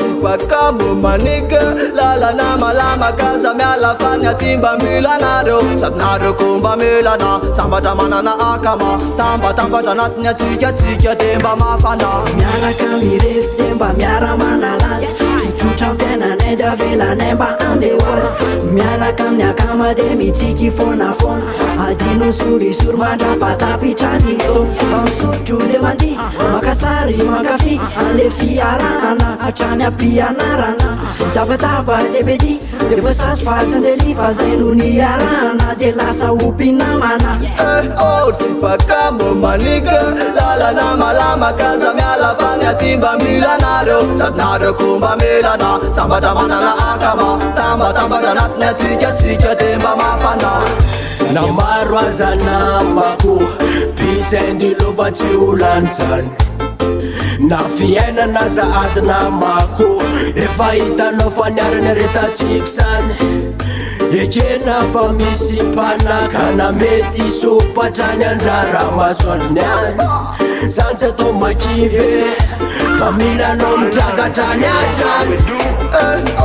sipakamo manika lalana malama kaza miala fanya timba milanaro satnaro kumba milana sambata manana akama tamba tanatnya tika temba mafana miara kamiref temba miara manalas chucha vena neda vela nemba andewas miara kamnya kama demi tiki fona adino suri surmanda patapi chanito fansur jude mandi makasari makafi ale fiarana achanya pianarana taba debedi devasas fatsan deli fazenuni arana de lasa upinamana oh sipakamo manika lalana malama kaza miala fanya timba milanaro satnaro kumba milana sambata manana akama tamba tanatnya tika temba mafana na marwaza na mako peace and love at you lansan na fiena na za adna mako efa hitano faniarana retatsiksan ekena fa misy mpanakana mety sopatrany andrara masoanyany zany tsy atao makive fa milanao midragatrany atrany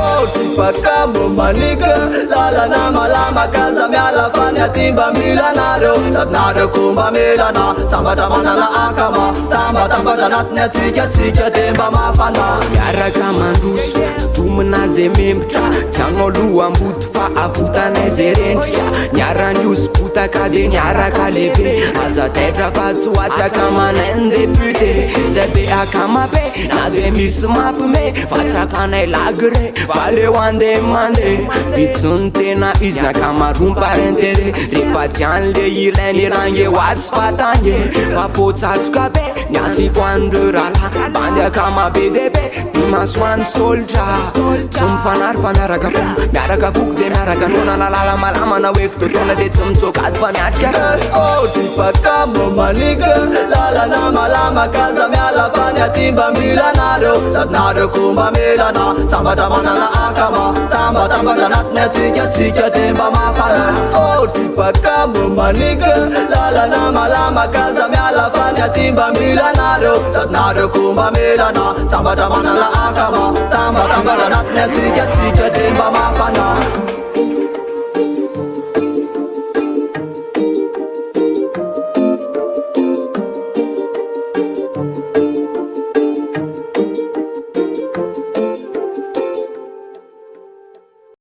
oh sipakamo manika lalana malama kaza miala fanya timba milanaro satnaro kumba milana sambata manana akama tamba tanatnya tika temba mafana miaraka mandroso sy tomina zay membotra tsy agnaloha amboto fa avotanay zay rendrika niaran'io sy potaka de niaraka lehibe aza taitra fa tsy hoatsy akamanay ny depute zay be akama be na de misy mampime fa tsakanay lagre fa leo andeha mandeha vitsony tena izy nakamarom-parentere rehefa tiany le ilainy range hoatsy fatange fa potsatroka be niatsiko andreo rala bandy akama be debe bimasoany soltra tsy mifanaraka fo miaraka foko de miaraka nona lalala malama na hoeko totona de tsy mitsokady fa miatrika oh sipakamo manika lalana malama kaza miala fanya timba milanaro satnaro kumba milana sambata manana akama tamba tanatnya tika temba mafana oh sipakamo manika lalana malama kaza miala fanya timba milanaro satnaro kumba milana sambata manana akama tamba tanatnya tika temba mafana